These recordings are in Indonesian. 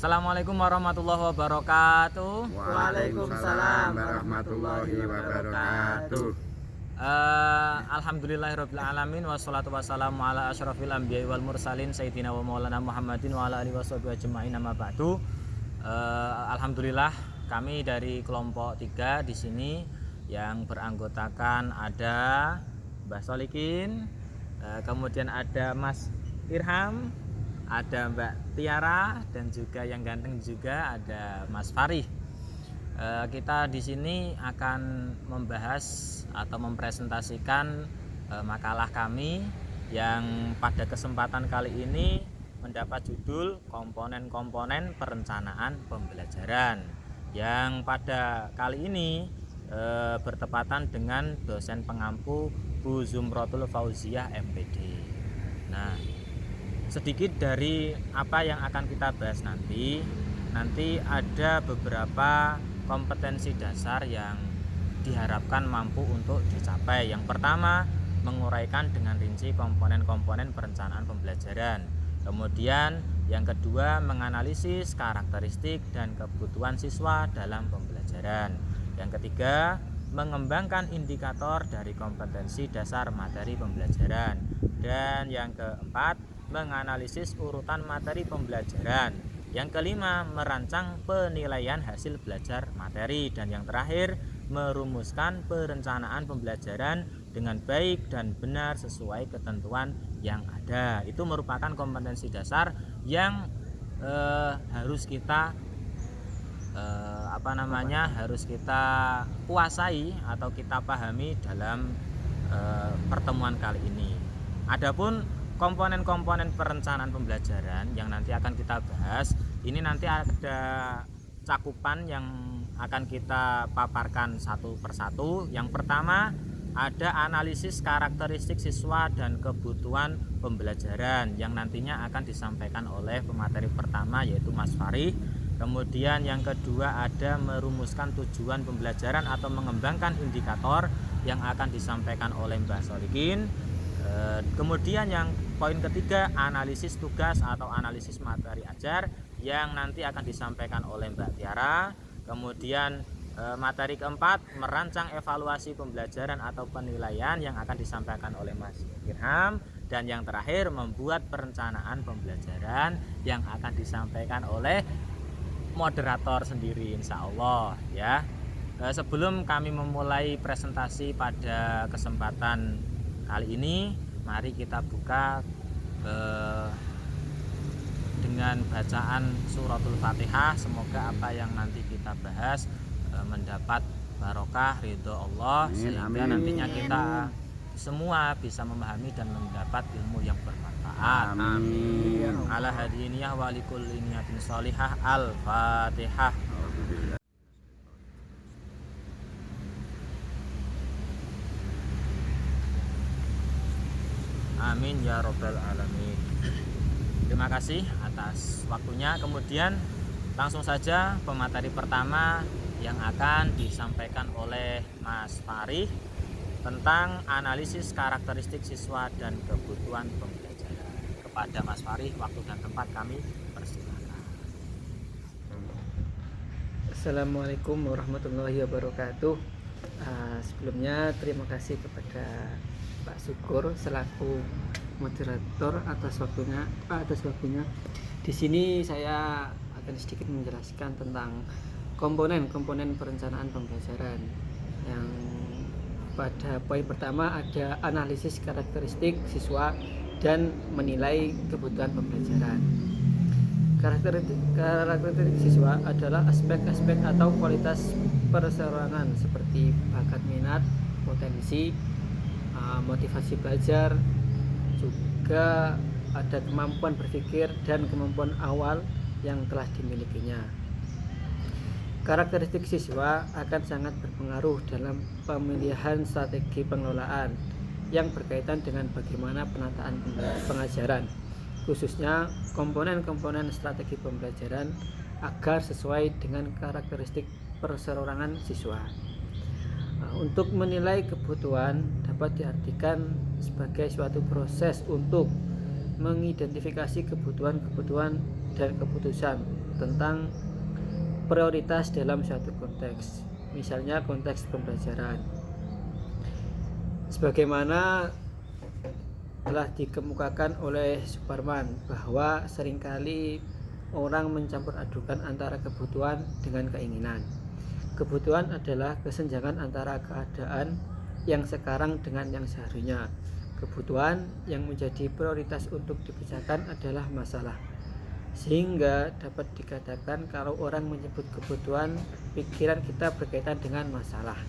Assalamualaikum warahmatullahi wabarakatuh. Waalaikumsalam warahmatullahi wabarakatuh. Alhamdulillahirabbil alamin wassalatu wassalamu ala asyrafil anbiya'i wal mursalin sayyidina wa maulana Muhammadin wa ala alihi washabihi ajmain amma ba'du. Alhamdulillah kami dari kelompok 3 di sini yang beranggotakan ada Mbah Solikin, kemudian ada Mas Irham, ada Mbak Tiara, dan juga yang ganteng juga ada Mas Farih. Kita di sini akan membahas atau mempresentasikan makalah kami yang pada kesempatan kali ini mendapat judul komponen-komponen perencanaan pembelajaran, yang pada kali ini bertepatan dengan dosen pengampu Bu Zumrotul Fauziyah MPD. Nah, sedikit dari apa yang akan kita bahas nanti ada beberapa kompetensi dasar yang diharapkan mampu untuk dicapai. Yang pertama, menguraikan dengan rinci komponen-komponen perencanaan pembelajaran. Kemudian yang kedua, menganalisis karakteristik dan kebutuhan siswa dalam pembelajaran. Yang ketiga, mengembangkan indikator dari kompetensi dasar materi pembelajaran. Dan yang keempat, menganalisis urutan materi pembelajaran. Yang kelima, merancang penilaian hasil belajar materi. Dan yang terakhir, merumuskan perencanaan pembelajaran dengan baik dan benar sesuai ketentuan yang ada. Itu merupakan kompetensi dasar yang harus kita harus kita kuasai atau kita pahami dalam pertemuan kali ini. Adapun komponen-komponen perencanaan pembelajaran yang nanti akan kita bahas, ini nanti ada cakupan yang akan kita paparkan satu persatu. Yang pertama, ada analisis karakteristik siswa dan kebutuhan pembelajaran yang nantinya akan disampaikan oleh pemateri pertama, yaitu Mas Farih. Kemudian yang kedua, ada merumuskan tujuan pembelajaran atau mengembangkan indikator yang akan disampaikan oleh Mbah Solikin. Kemudian yang poin ketiga, analisis tugas atau analisis materi ajar yang nanti akan disampaikan oleh Mbak Tiara. Kemudian materi keempat, merancang evaluasi pembelajaran atau penilaian yang akan disampaikan oleh Mas Irham. Dan yang terakhir, membuat perencanaan pembelajaran yang akan disampaikan oleh moderator sendiri, insya Allah ya. Sebelum kami memulai presentasi pada kesempatan kali ini, mari kita buka dengan bacaan suratul Fatihah. Semoga apa yang nanti kita bahas mendapat barokah ridho Allah, sehingga nantinya kita semua bisa memahami dan mendapat ilmu yang bermanfaat. Amin. Ala hadiniyah wa likulli niyatin sholihah. Al-Fatihah. Amin ya robbal alamin. Terima kasih atas waktunya. Kemudian langsung saja pemateri pertama yang akan disampaikan oleh Mas Farih tentang analisis karakteristik siswa dan kebutuhan pembelajaran. Kepada Mas Farih, waktu dan tempat kami persilakan. Assalamualaikum warahmatullahi wabarakatuh. Sebelumnya terima kasih kepada Pak Syukur selaku moderator atas waktunya. Di sini saya akan sedikit menjelaskan tentang komponen-komponen perencanaan pembelajaran. Yang pada poin pertama ada analisis karakteristik siswa dan menilai kebutuhan pembelajaran. Karakteristik siswa adalah aspek-aspek atau kualitas perseorangan seperti bakat minat, potensi, motivasi belajar, juga ada kemampuan berpikir dan kemampuan awal yang telah dimilikinya. Karakteristik siswa akan sangat berpengaruh dalam pemilihan strategi pengelolaan yang berkaitan dengan bagaimana penataan pengajaran, khususnya komponen-komponen strategi pembelajaran agar sesuai dengan karakteristik perseorangan siswa. Untuk menilai kebutuhan dapat diartikan sebagai suatu proses untuk mengidentifikasi kebutuhan dan keputusan tentang prioritas dalam suatu konteks, misalnya konteks pembelajaran. Sebagaimana telah dikemukakan oleh Suparman bahwa seringkali orang mencampur adukan antara kebutuhan dengan keinginan. Kebutuhan adalah kesenjangan antara keadaan yang sekarang dengan yang seharusnya. Kebutuhan yang menjadi prioritas untuk dipecahkan adalah masalah. Sehingga dapat dikatakan kalau orang menyebut kebutuhan, pikiran kita berkaitan dengan masalah.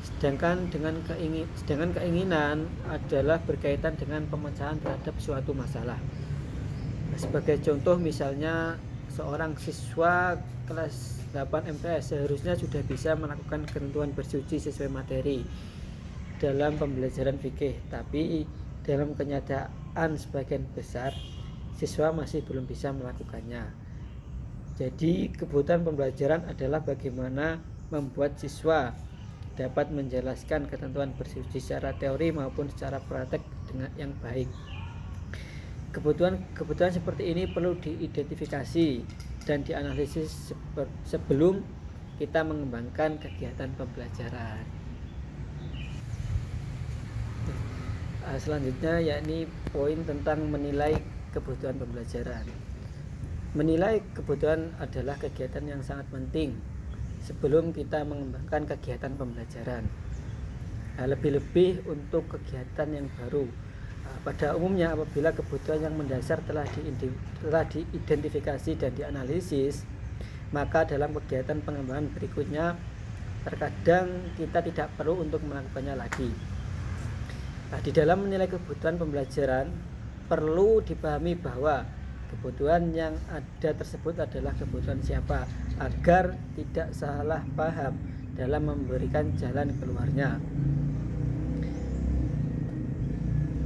Sedangkan keinginan adalah berkaitan dengan pemecahan terhadap suatu masalah. Sebagai contoh, misalnya seorang siswa kelas 8 MTS seharusnya sudah bisa melakukan ketentuan bersuci sesuai materi dalam pembelajaran fikih, tapi dalam kenyataan sebagian besar siswa masih belum bisa melakukannya. Jadi kebutuhan pembelajaran adalah bagaimana membuat siswa dapat menjelaskan ketentuan bersuci secara teori maupun secara praktek dengan yang baik. Kebutuhan seperti ini perlu diidentifikasi dan dianalisis sebelum kita mengembangkan kegiatan pembelajaran. Selanjutnya yakni poin tentang menilai kebutuhan pembelajaran. Menilai kebutuhan adalah kegiatan yang sangat penting sebelum kita mengembangkan kegiatan pembelajaran. Lebih-lebih untuk kegiatan yang baru. Pada umumnya apabila kebutuhan yang mendasar telah diidentifikasi dan dianalisis, maka dalam kegiatan pengembangan berikutnya terkadang kita tidak perlu untuk melakukannya lagi. Di dalam menilai kebutuhan pembelajaran perlu dipahami bahwa kebutuhan yang ada tersebut adalah kebutuhan siapa, agar tidak salah paham dalam memberikan jalan keluarnya.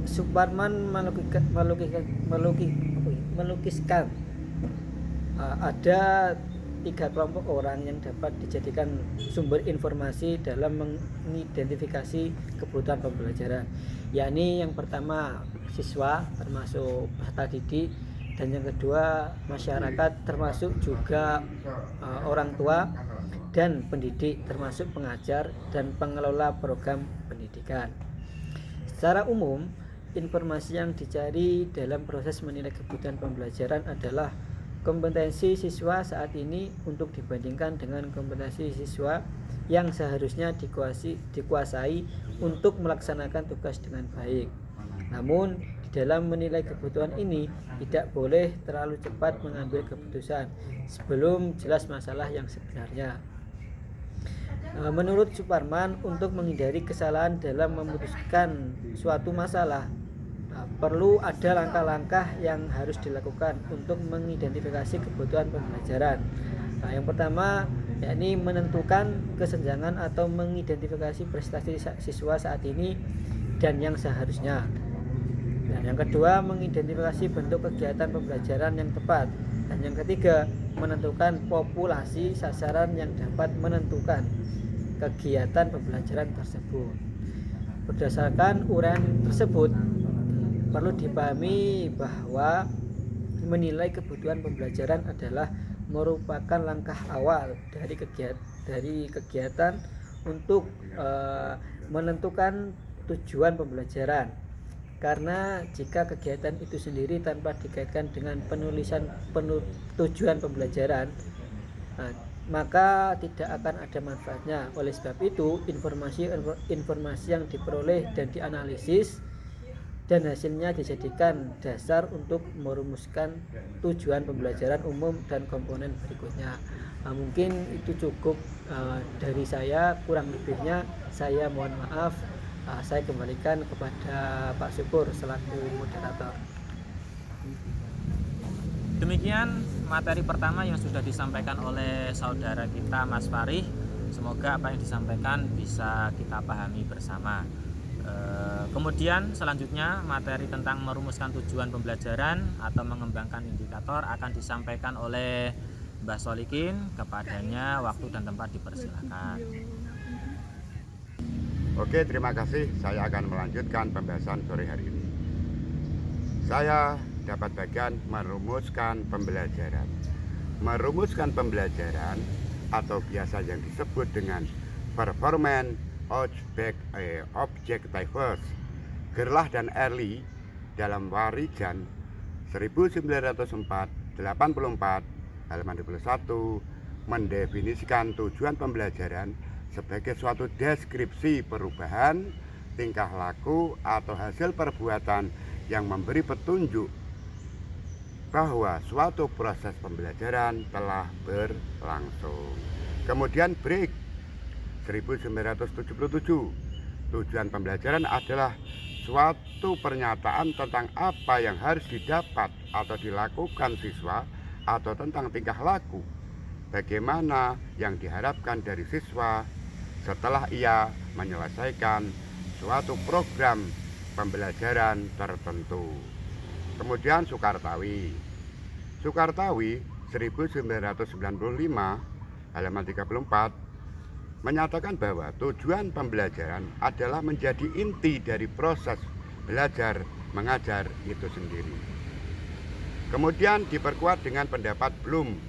Suparman melukiskan ada 3 kelompok orang yang dapat dijadikan sumber informasi dalam mengidentifikasi kebutuhan pembelajaran, yakni yang pertama siswa termasuk peserta didik, dan yang kedua masyarakat termasuk juga orang tua, dan pendidik termasuk pengajar dan pengelola program pendidikan. Secara umum, informasi yang dicari dalam proses menilai kebutuhan pembelajaran adalah kompetensi siswa saat ini untuk dibandingkan dengan kompetensi siswa yang seharusnya dikuasai untuk melaksanakan tugas dengan baik. Namun, di dalam menilai kebutuhan ini tidak boleh terlalu cepat mengambil keputusan sebelum jelas masalah yang sebenarnya. Menurut Suparman, untuk menghindari kesalahan dalam memutuskan suatu masalah, perlu ada langkah-langkah yang harus dilakukan untuk mengidentifikasi kebutuhan pembelajaran. Yang pertama yakni menentukan kesenjangan atau mengidentifikasi prestasi siswa saat ini dan yang seharusnya. Dan yang kedua, mengidentifikasi bentuk kegiatan pembelajaran yang tepat. Dan yang ketiga, menentukan populasi sasaran yang dapat menentukan kegiatan pembelajaran tersebut. Berdasarkan uraian tersebut, perlu dipahami bahwa menilai kebutuhan pembelajaran adalah merupakan langkah awal dari kegiatan untuk menentukan tujuan pembelajaran. Karena jika kegiatan itu sendiri tanpa dikaitkan dengan penulisan tujuan pembelajaran, maka tidak akan ada manfaatnya. Oleh sebab itu, informasi yang diperoleh dan dianalisis dan hasilnya dijadikan dasar untuk merumuskan tujuan pembelajaran umum dan komponen berikutnya. Mungkin itu cukup dari saya, kurang lebihnya saya mohon maaf. Saya kembalikan kepada Pak Syukur selaku moderator. Demikian materi pertama yang sudah disampaikan oleh saudara kita Mas Farih. Semoga apa yang disampaikan bisa kita pahami bersama. Kemudian selanjutnya materi tentang merumuskan tujuan pembelajaran atau mengembangkan indikator akan disampaikan oleh Mbah Solikin. Kepadanya waktu dan tempat dipersilakan. Oke, terima kasih. Saya akan melanjutkan pembahasan sore hari ini. Saya dapat bagian merumuskan pembelajaran. merumuskan pembelajaran atau biasa yang disebut dengan performance objectives. Gerlach dan Early dalam Warijan 1984 halaman 21 mendefinisikan tujuan pembelajaran sebagai suatu deskripsi perubahan tingkah laku atau hasil perbuatan yang memberi petunjuk bahwa suatu proses pembelajaran telah berlangsung. Kemudian Break 1977, tujuan pembelajaran adalah suatu pernyataan tentang apa yang harus didapat atau dilakukan siswa atau tentang tingkah laku, bagaimana yang diharapkan dari siswa setelah ia menyelesaikan suatu program pembelajaran tertentu. Kemudian Sukartawi 1995 halaman 34 menyatakan bahwa tujuan pembelajaran adalah menjadi inti dari proses belajar mengajar itu sendiri. Kemudian diperkuat dengan pendapat Bloom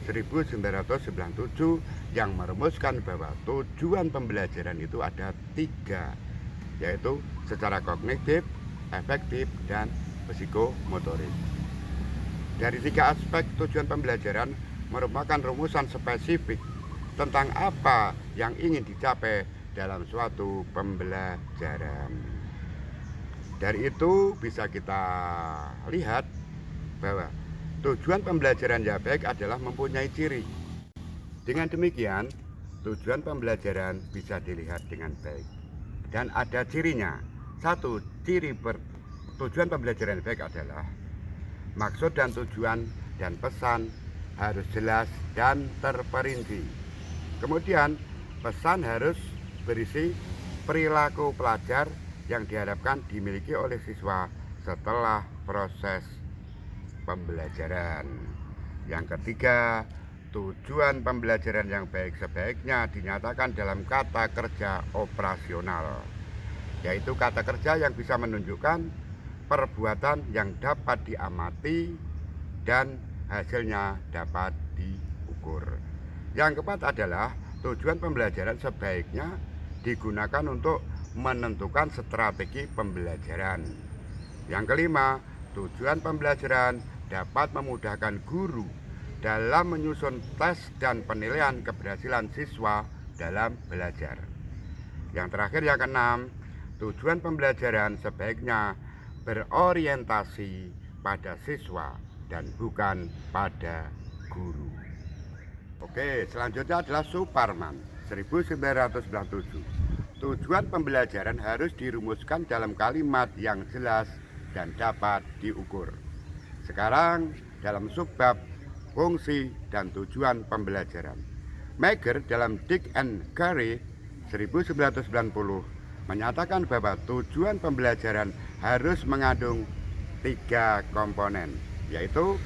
1997 yang merumuskan bahwa tujuan pembelajaran itu ada 3, yaitu secara kognitif, efektif, dan psikomotorik. Dari 3 aspek tujuan pembelajaran merupakan rumusan spesifik tentang apa yang ingin dicapai dalam suatu pembelajaran. Dari itu bisa kita lihat bahwa tujuan pembelajaran yang baik adalah mempunyai ciri. Dengan demikian, tujuan pembelajaran bisa dilihat dengan baik dan ada cirinya. 1, ciri tujuan pembelajaran yang baik adalah maksud dan tujuan dan pesan harus jelas dan terperinci. Kemudian pesan harus berisi perilaku pelajar yang diharapkan dimiliki oleh siswa setelah proses pembelajaran. Yang ketiga, tujuan pembelajaran yang baik sebaiknya dinyatakan dalam kata kerja operasional, yaitu kata kerja yang bisa menunjukkan perbuatan yang dapat diamati dan hasilnya dapat diukur. Yang keempat adalah tujuan pembelajaran sebaiknya digunakan untuk menentukan strategi pembelajaran. Yang kelima, tujuan pembelajaran dapat memudahkan guru dalam menyusun tes dan penilaian keberhasilan siswa dalam belajar. Yang terakhir, yang keenam, tujuan pembelajaran sebaiknya berorientasi pada siswa dan bukan pada guru. Oke, selanjutnya adalah Suparman 1997. Tujuan pembelajaran harus dirumuskan dalam kalimat yang jelas dan dapat diukur. Sekarang dalam subbab fungsi dan tujuan pembelajaran. Mager dalam Dick and Carey 1990 menyatakan bahwa tujuan pembelajaran harus mengandung 3 komponen, yaitu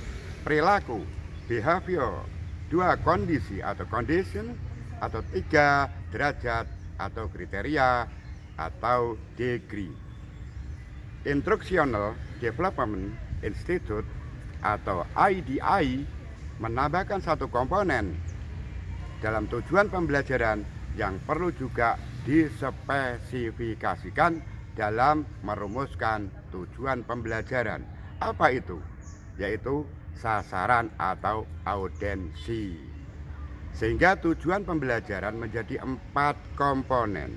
perilaku, behavior, 2 kondisi atau condition, atau 3 derajat atau kriteria atau degree. Instructional Development Institute atau IDI menambahkan 1 komponen dalam tujuan pembelajaran yang perlu juga dispesifikasikan dalam merumuskan tujuan pembelajaran. Apa itu? Yaitu sasaran atau audiensi. Sehingga tujuan pembelajaran menjadi 4 komponen,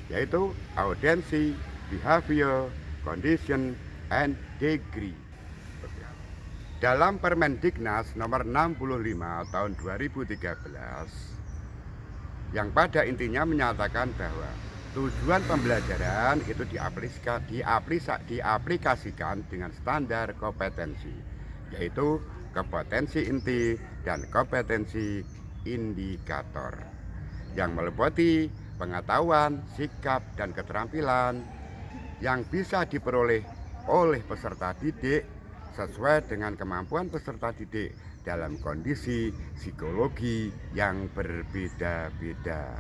yaitu audiensi, behavior, condition, and degree. Dalam Permendiknas nomor 65 tahun 2013 yang pada intinya menyatakan bahwa tujuan pembelajaran itu diaplikasikan dengan standar kompetensi, yaitu kompetensi inti dan kompetensi indikator yang meliputi pengetahuan, sikap, dan keterampilan yang bisa diperoleh oleh peserta didik sesuai dengan kemampuan peserta didik dalam kondisi psikologi yang berbeda-beda.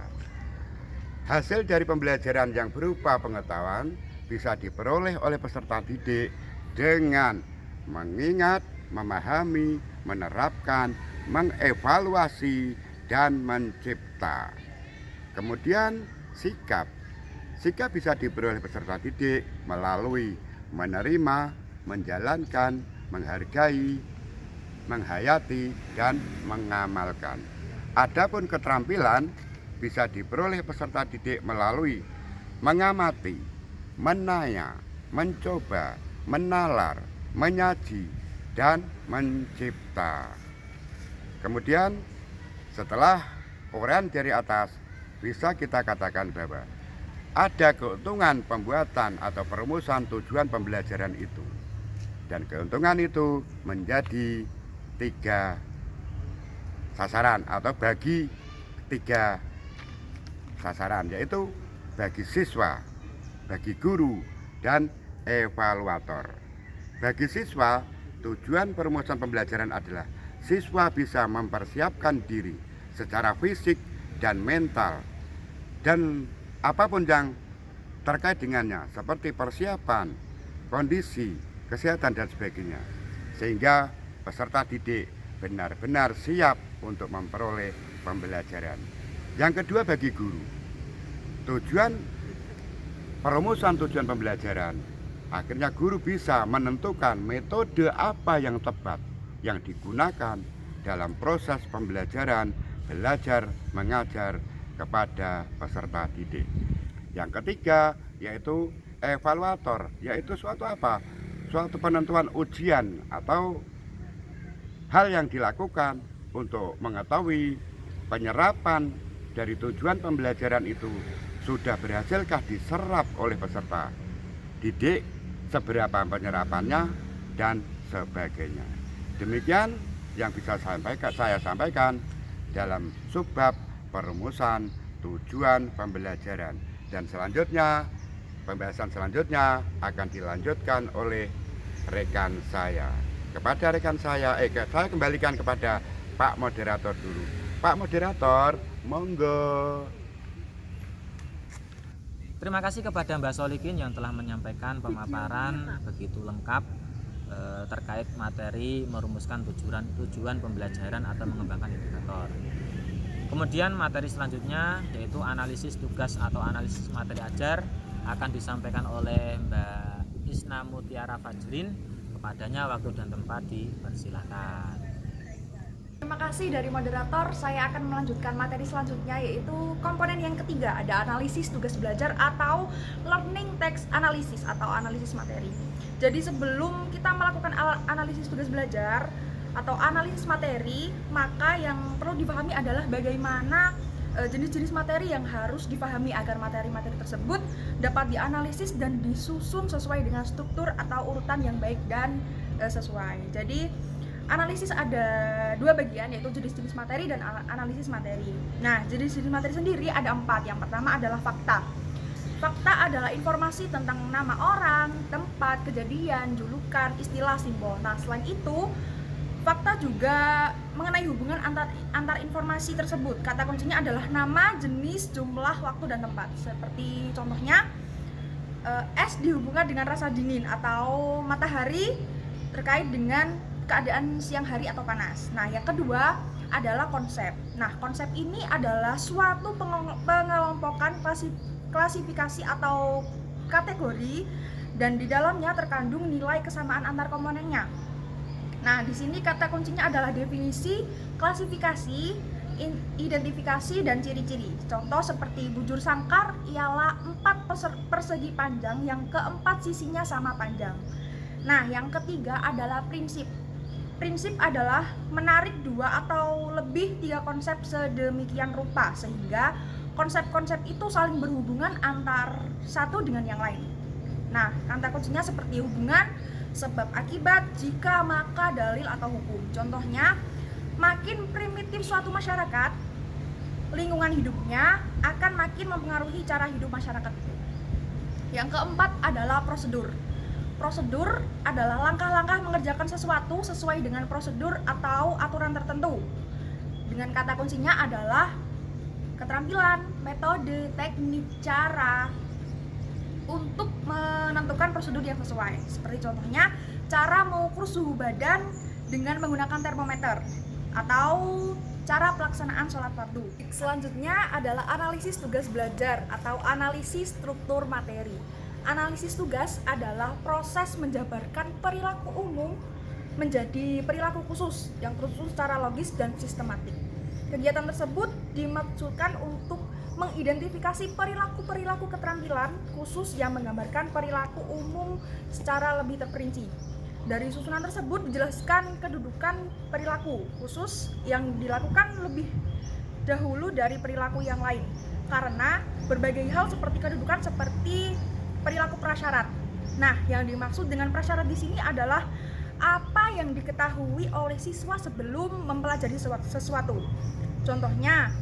Hasil dari pembelajaran yang berupa pengetahuan bisa diperoleh oleh peserta didik dengan mengingat, memahami, menerapkan, mengevaluasi, dan mencipta. Kemudian sikap. Sikap bisa diperoleh peserta didik melalui menerima, menjalankan, menghargai, menghayati, dan mengamalkan. Adapun keterampilan bisa diperoleh peserta didik melalui mengamati, menanya, mencoba, menalar, menyaji, dan mencipta. Kemudian setelah uraian dari atas, bisa kita katakan bahwa ada keuntungan pembuatan atau perumusan tujuan pembelajaran itu. Dan keuntungan itu menjadi 3 sasaran atau bagi 3 sasaran, yaitu bagi siswa, bagi guru, dan evaluator. Bagi siswa, tujuan perumusan pembelajaran adalah siswa bisa mempersiapkan diri secara fisik dan mental dan apapun yang terkait dengannya, seperti persiapan, kondisi, kesehatan, dan sebagainya, sehingga peserta didik benar-benar siap untuk memperoleh pembelajaran. Yang kedua, bagi guru, tujuan perumusan tujuan pembelajaran, akhirnya guru bisa menentukan metode apa yang tepat yang digunakan dalam proses pembelajaran, belajar, mengajar kepada peserta didik. Yang ketiga, yaitu evaluator, yaitu suatu apa? Suatu penentuan ujian atau hal yang dilakukan untuk mengetahui penyerapan dari tujuan pembelajaran itu sudah berhasilkah diserap oleh peserta didik, seberapa penyerapannya, dan sebagainya. Demikian yang bisa saya sampaikan dalam subbab perumusan tujuan pembelajaran. Dan selanjutnya, pembahasan selanjutnya akan dilanjutkan oleh rekan saya. Kepada rekan saya kembalikan kepada Pak Moderator dulu. Pak Moderator, monggo. Terima kasih kepada Mbak Solikin yang telah menyampaikan pemaparan begitu lengkap terkait materi merumuskan tujuan pembelajaran atau mengembangkan indikator. Kemudian materi selanjutnya yaitu analisis tugas atau analisis materi ajar akan disampaikan oleh Mbak Isna Mutiara Fajrin. Kepadanya waktu dan tempat dipersilahkan. Terima kasih dari moderator. Saya akan melanjutkan materi selanjutnya, yaitu komponen yang ketiga, ada analisis tugas belajar atau learning text analysis atau analisis materi. Jadi sebelum kita melakukan analisis tugas belajar atau analisis materi, maka yang perlu dipahami adalah bagaimana jenis-jenis materi yang harus dipahami agar materi-materi tersebut dapat dianalisis dan disusun sesuai dengan struktur atau urutan yang baik dan sesuai. Jadi analisis ada 2 bagian, yaitu jenis-jenis materi dan analisis materi. Nah, jenis-jenis materi sendiri ada 4. Yang pertama adalah fakta. Fakta adalah informasi tentang nama orang, tempat, kejadian, julukan, istilah, simbol. Nah, selain itu, fakta juga mengenai hubungan antar informasi tersebut. Kata kuncinya adalah nama, jenis, jumlah, waktu, dan tempat. Seperti contohnya, es dihubungkan dengan rasa dingin atau matahari terkait dengan keadaan siang hari atau panas. Nah, yang kedua adalah konsep. Nah, konsep ini adalah suatu pengelompokan klasifikasi atau kategori dan di dalamnya terkandung nilai kesamaan antar komponennya. Nah, di sini kata kuncinya adalah definisi, klasifikasi, identifikasi, dan ciri-ciri. Contoh seperti bujur sangkar ialah 4 persegi panjang yang keempat sisinya sama panjang. Nah, yang ketiga adalah prinsip. Prinsip adalah menarik 2 atau lebih 3 konsep sedemikian rupa sehingga konsep-konsep itu saling berhubungan antar satu dengan yang lain. Nah, kata kuncinya seperti hubungan, sebab akibat, jika, maka, dalil, atau hukum. Contohnya, makin primitif suatu masyarakat, lingkungan hidupnya akan makin mempengaruhi cara hidup masyarakat itu. Yang keempat adalah prosedur. Prosedur adalah langkah-langkah mengerjakan sesuatu sesuai dengan prosedur atau aturan tertentu. Dengan kata kuncinya adalah keterampilan, metode, teknik, cara untuk menentukan prosedur yang sesuai. Seperti contohnya, cara mengukur suhu badan dengan menggunakan termometer. atau cara pelaksanaan sholat fardu. Selanjutnya adalah analisis tugas belajar atau analisis struktur materi. Analisis tugas adalah proses menjabarkan perilaku umum menjadi perilaku khusus yang tersusun secara logis dan sistematik. Kegiatan tersebut dimaksudkan untuk mengidentifikasi perilaku-perilaku keterampilan khusus yang menggambarkan perilaku umum secara lebih terperinci. Dari susunan tersebut dijelaskan kedudukan perilaku khusus yang dilakukan lebih dahulu dari perilaku yang lain karena berbagai hal seperti kedudukan seperti perilaku prasyarat. Nah, yang dimaksud dengan prasyarat di sini adalah apa yang diketahui oleh siswa sebelum mempelajari sesuatu. Contohnya,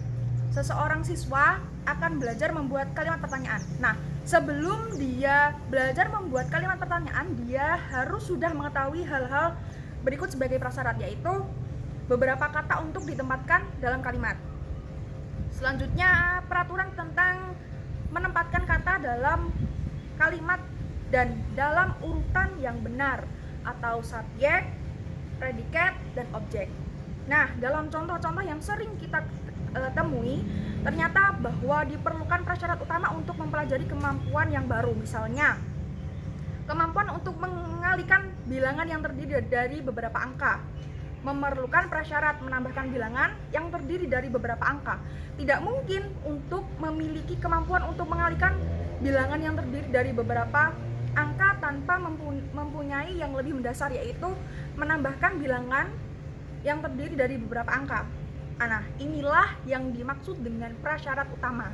seseorang siswa akan belajar membuat kalimat pertanyaan. Nah, sebelum dia belajar membuat kalimat pertanyaan, dia harus sudah mengetahui hal-hal berikut sebagai prasyarat, yaitu beberapa kata untuk ditempatkan dalam kalimat. Selanjutnya, peraturan tentang menempatkan kata dalam kalimat dan dalam urutan yang benar atau subjek, predikat, dan objek. Nah, dalam contoh-contoh yang sering kita temui, ternyata bahwa diperlukan prasyarat utama untuk mempelajari kemampuan yang baru. Misalnya, kemampuan untuk mengalihkan bilangan yang terdiri dari beberapa angka. Memerlukan prasyarat menambahkan bilangan yang terdiri dari beberapa angka. Tidak mungkin untuk memiliki kemampuan untuk mengalihkan bilangan yang terdiri dari beberapa angka tanpa mempunyai yang lebih mendasar, yaitu menambahkan bilangan yang terdiri dari beberapa angka. Nah, inilah yang dimaksud dengan prasyarat utama.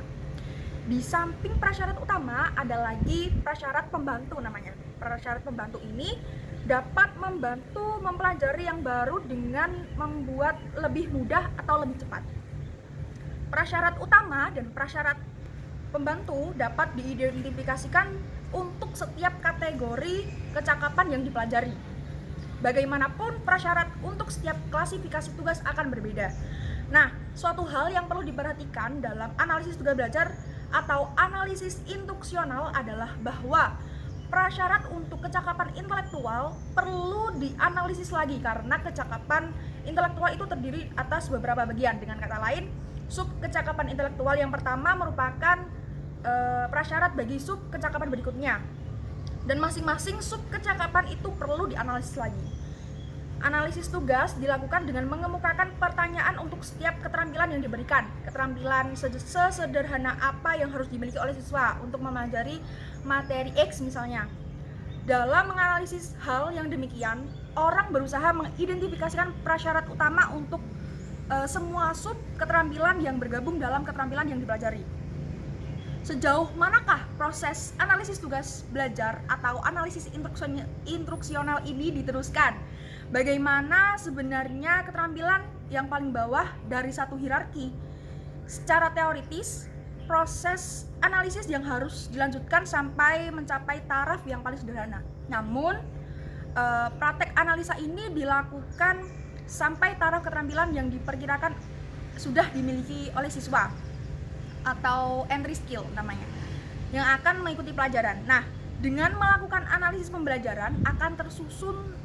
Di samping prasyarat utama ada lagi prasyarat pembantu namanya. Prasyarat pembantu ini dapat membantu mempelajari yang baru dengan membuat lebih mudah atau lebih cepat. Prasyarat utama dan prasyarat pembantu dapat diidentifikasikan untuk setiap kategori kecakapan yang dipelajari. Bagaimanapun, prasyarat untuk setiap klasifikasi tugas akan berbeda. Nah, suatu hal yang perlu diperhatikan dalam analisis tugas belajar atau analisis instruksional adalah bahwa prasyarat untuk kecakapan intelektual perlu dianalisis lagi karena kecakapan intelektual itu terdiri atas beberapa bagian. Dengan kata lain, sub kecakapan intelektual yang pertama merupakan prasyarat bagi sub kecakapan berikutnya, dan masing-masing sub kecakapan itu perlu dianalisis lagi. Analisis tugas dilakukan dengan mengemukakan pertanyaan untuk setiap keterampilan yang diberikan. Keterampilan sesederhana apa yang harus dimiliki oleh siswa untuk mempelajari materi X misalnya. Dalam menganalisis hal yang demikian, orang berusaha mengidentifikasikan prasyarat utama untuk semua sub keterampilan yang bergabung dalam keterampilan yang dipelajari. Sejauh manakah proses analisis tugas belajar atau analisis instruksional ini diteruskan? Bagaimana sebenarnya keterampilan yang paling bawah dari satu hierarki? Secara teoritis, proses analisis yang harus dilanjutkan sampai mencapai taraf yang paling sederhana. Namun, praktek analisa ini dilakukan sampai taraf keterampilan yang diperkirakan sudah dimiliki oleh siswa, atau entry skill namanya, yang akan mengikuti pelajaran. Nah, dengan melakukan analisis pembelajaran akan tersusun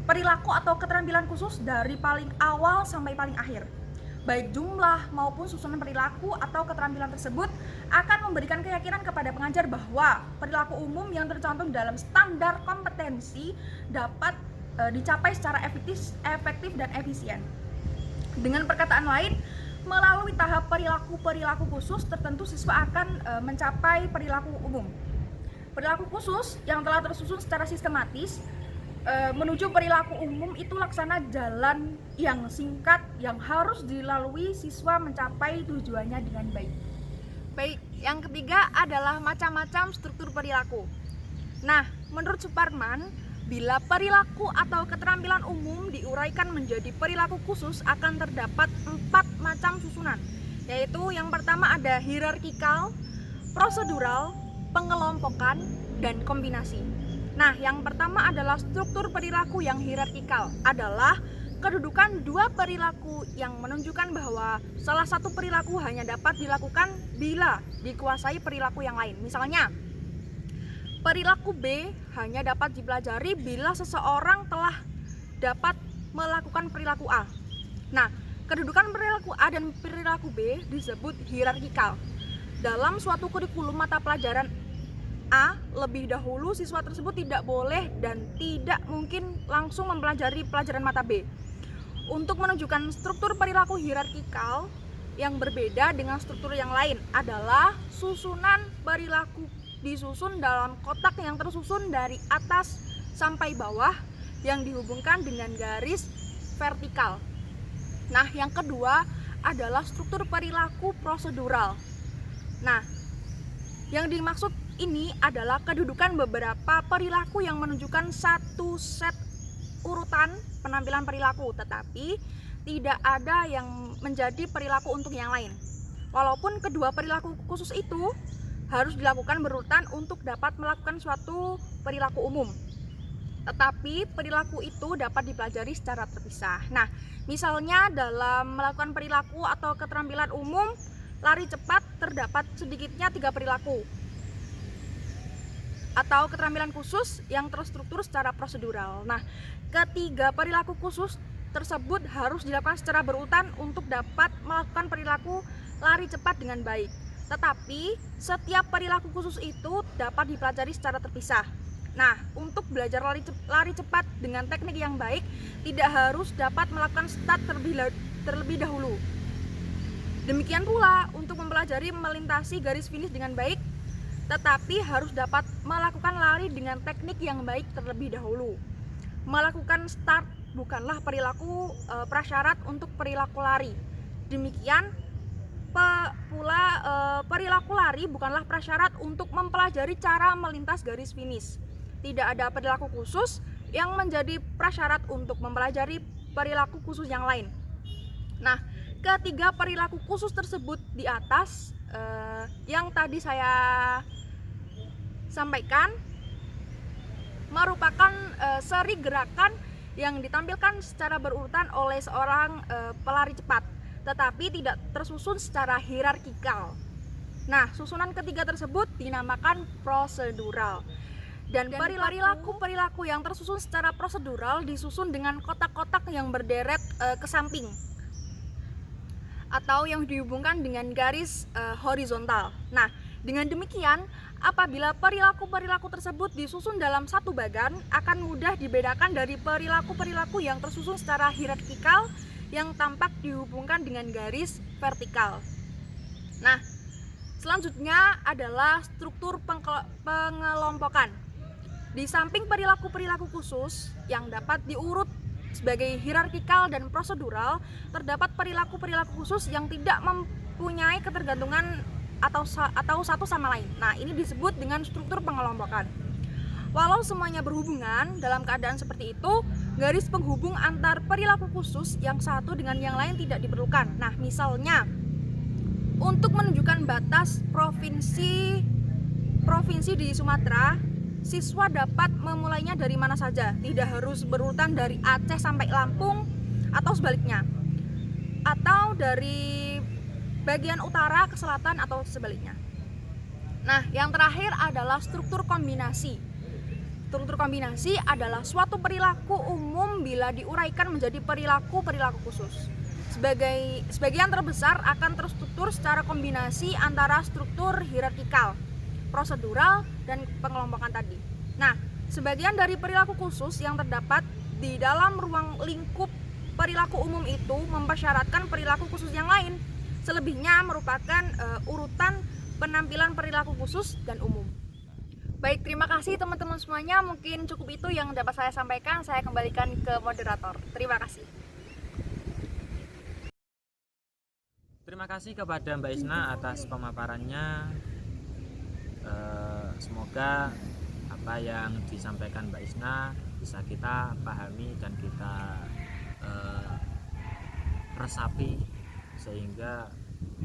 perilaku atau keterampilan khusus dari paling awal sampai paling akhir. Baik jumlah maupun susunan perilaku atau keterampilan tersebut akan memberikan keyakinan kepada pengajar bahwa perilaku umum yang tercantum dalam standar kompetensi dapat dicapai secara efektif dan efisien. Dengan perkataan lain, melalui tahap perilaku khusus tertentu siswa akan mencapai perilaku umum. Perilaku khusus yang telah tersusun secara sistematis menuju perilaku umum itu laksana jalan yang singkat yang harus dilalui siswa mencapai tujuannya dengan baik. Baik, yang ketiga adalah macam-macam struktur perilaku. Nah, menurut Suparman, bila perilaku atau keterampilan umum diuraikan menjadi perilaku khusus akan terdapat 4 macam susunan, yaitu yang pertama ada hierarkikal, prosedural, pengelompokan, dan kombinasi. Nah, yang pertama adalah struktur perilaku yang hierarkikal, adalah kedudukan dua perilaku yang menunjukkan bahwa salah satu perilaku hanya dapat dilakukan bila dikuasai perilaku yang lain. Misalnya, perilaku B hanya dapat dipelajari bila seseorang telah dapat melakukan perilaku A. Nah, kedudukan perilaku A dan perilaku B disebut hierarkikal. Dalam suatu kurikulum mata pelajaran A, lebih dahulu siswa tersebut tidak boleh dan tidak mungkin langsung mempelajari pelajaran mata B. Untuk menunjukkan struktur perilaku hierarkikal yang berbeda dengan struktur yang lain adalah susunan perilaku disusun dalam kotak yang tersusun dari atas sampai bawah yang dihubungkan dengan garis vertikal. Nah, yang kedua adalah struktur perilaku prosedural. Nah, yang dimaksud ini adalah kedudukan beberapa perilaku yang menunjukkan satu set urutan penampilan perilaku, tetapi tidak ada yang menjadi perilaku untuk yang lain. Walaupun kedua perilaku khusus itu harus dilakukan berurutan untuk dapat melakukan suatu perilaku umum, tetapi perilaku itu dapat dipelajari secara terpisah. Nah, misalnya dalam melakukan perilaku atau keterampilan umum lari cepat terdapat sedikitnya 3 perilaku atau keterampilan khusus yang terstruktur secara prosedural. Nah, ketiga perilaku khusus tersebut harus dilakukan secara berurutan untuk dapat melakukan perilaku lari cepat dengan baik. Tetapi setiap perilaku khusus itu dapat dipelajari secara terpisah. Nah, untuk belajar lari cepat dengan teknik yang baik tidak harus dapat melakukan start terlebih dahulu. Demikian pula untuk mempelajari melintasi garis finish dengan baik, tetapi harus dapat melakukan lari dengan teknik yang baik terlebih dahulu. Melakukan start bukanlah perilaku prasyarat untuk perilaku lari. Demikian pula perilaku lari bukanlah prasyarat untuk mempelajari cara melintas garis finish. Tidak ada perilaku khusus yang menjadi prasyarat untuk mempelajari perilaku khusus yang lain. Nah, ketiga perilaku khusus tersebut di atas yang tadi saya sampaikan merupakan seri gerakan yang ditampilkan secara berurutan oleh seorang pelari cepat, tetapi tidak tersusun secara hierarkikal. Nah, susunan ketiga tersebut dinamakan prosedural. Dan perilaku yang tersusun secara prosedural disusun dengan kotak-kotak yang berderet ke samping atau yang dihubungkan dengan garis horizontal. Nah, dengan demikian, apabila perilaku-perilaku tersebut disusun dalam satu bagan, akan mudah dibedakan dari perilaku-perilaku yang tersusun secara hierarkikal yang tampak dihubungkan dengan garis vertikal. Nah, selanjutnya adalah struktur pengelompokan. Di samping perilaku-perilaku khusus yang dapat diurut sebagai hierarkikal dan prosedural, terdapat perilaku-perilaku khusus yang tidak mempunyai ketergantungan atau satu sama lain. Nah, ini disebut dengan struktur pengelompokan. Walau semuanya berhubungan, dalam keadaan seperti itu, garis penghubung antar perilaku khusus yang satu dengan yang lain tidak diperlukan. Nah, misalnya untuk menunjukkan batas provinsi di Sumatera, siswa dapat memulainya dari mana saja, tidak harus berurutan dari Aceh sampai Lampung atau sebaliknya, atau dari bagian utara ke selatan atau sebaliknya. Nah, yang terakhir adalah struktur kombinasi. Struktur kombinasi adalah suatu perilaku umum bila diuraikan menjadi perilaku-perilaku khusus. Sebagian terbesar akan terstruktur secara kombinasi antara struktur hierarkikal, prosedural, dan pengelompokan tadi. Nah, sebagian dari perilaku khusus yang terdapat di dalam ruang lingkup perilaku umum itu mempersyaratkan perilaku khusus yang lain. Selebihnya merupakan urutan penampilan perilaku khusus dan umum. Baik, terima kasih teman-teman semuanya. Mungkin cukup itu yang dapat saya sampaikan. Saya kembalikan ke moderator. Terima kasih. Terima kasih kepada Mbak Isna atas pemaparannya. Semoga apa yang disampaikan Mbak Isna bisa kita pahami dan kita resapi, sehingga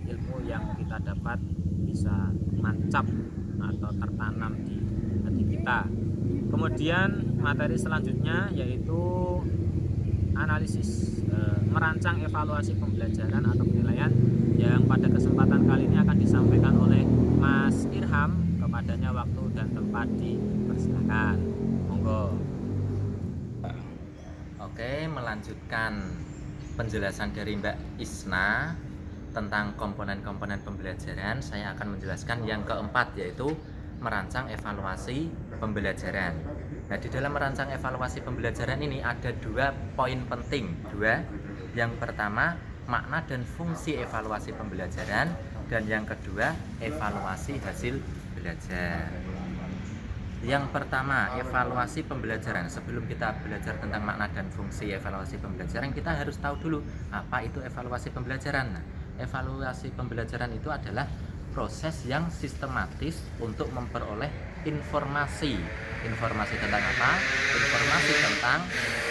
ilmu yang kita dapat bisa mancap atau tertanam di hati kita. Kemudian materi selanjutnya yaitu analisis, merancang evaluasi pembelajaran atau penilaian, yang pada kesempatan kali ini akan disampaikan oleh Mas Irham. Kepadanya waktu dan tempat dipersilakan. Monggo. Oke, Oke, melanjutkan penjelasan dari Mbak Isna tentang komponen-komponen pembelajaran, saya akan menjelaskan yang keempat, yaitu merancang evaluasi pembelajaran. Nah, di dalam merancang evaluasi pembelajaran ini ada 2 poin penting. Yang pertama, makna dan fungsi evaluasi pembelajaran, dan yang kedua, evaluasi hasil belajar. Yang pertama, evaluasi pembelajaran. Sebelum kita belajar tentang makna dan fungsi evaluasi pembelajaran, kita harus tahu dulu apa itu evaluasi pembelajaran. Nah, evaluasi pembelajaran itu adalah proses yang sistematis untuk memperoleh informasi. Informasi tentang apa? Informasi tentang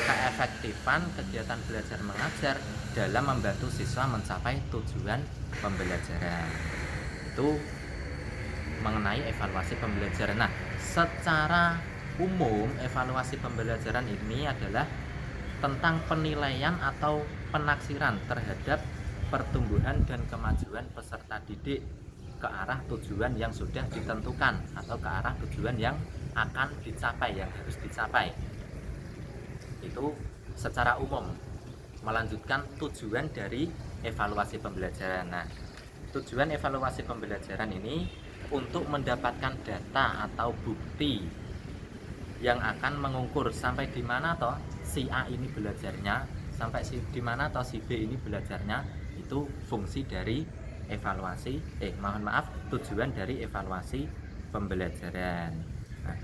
keefektifan kegiatan belajar mengajar dalam membantu siswa mencapai tujuan pembelajaran. Itu mengenai evaluasi pembelajaran. Nah, secara umum evaluasi pembelajaran ini adalah tentang penilaian atau penaksiran terhadap pertumbuhan dan kemajuan peserta didik ke arah tujuan yang sudah ditentukan atau ke arah tujuan yang akan dicapai, yang harus dicapai. Itu secara umum melanjutkan tujuan dari evaluasi pembelajaran. Nah, tujuan evaluasi pembelajaran ini untuk mendapatkan data atau bukti yang akan mengukur sampai di mana toh si A ini belajarnya, sampai di mana toh si B ini belajarnya. Itu fungsi dari evaluasi, tujuan dari evaluasi pembelajaran. Nah,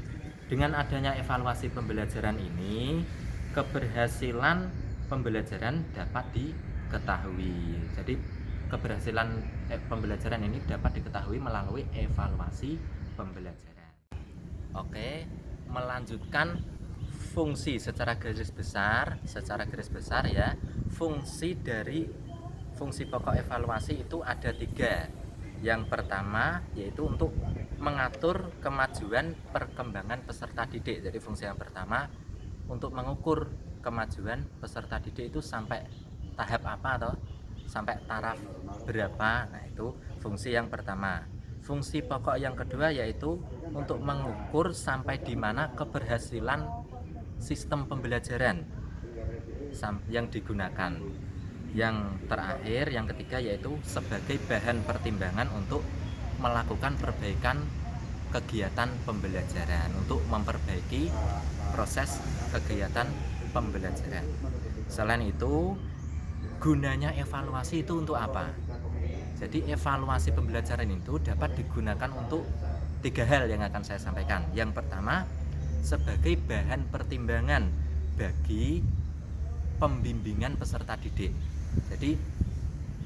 dengan adanya evaluasi pembelajaran ini, keberhasilan pembelajaran dapat diketahui. Jadi keberhasilan pembelajaran ini dapat diketahui melalui evaluasi pembelajaran. Oke, melanjutkan fungsi secara garis besar ya. Fungsi pokok evaluasi itu ada 3. Yang pertama yaitu untuk mengatur kemajuan perkembangan peserta didik. Jadi fungsi yang pertama untuk mengukur kemajuan peserta didik itu sampai tahap apa atau sampai taraf berapa. Nah, itu fungsi yang pertama. Fungsi pokok yang kedua yaitu untuk mengukur sampai di mana keberhasilan sistem pembelajaran yang digunakan. Yang terakhir, yang ketiga yaitu sebagai bahan pertimbangan untuk melakukan perbaikan kegiatan pembelajaran, untuk memperbaiki proses kegiatan pembelajaran. Selain itu, gunanya evaluasi itu untuk apa? Jadi evaluasi pembelajaran itu dapat digunakan untuk 3 hal yang akan saya sampaikan. Yang pertama, sebagai bahan pertimbangan bagi pembimbingan peserta didik. Jadi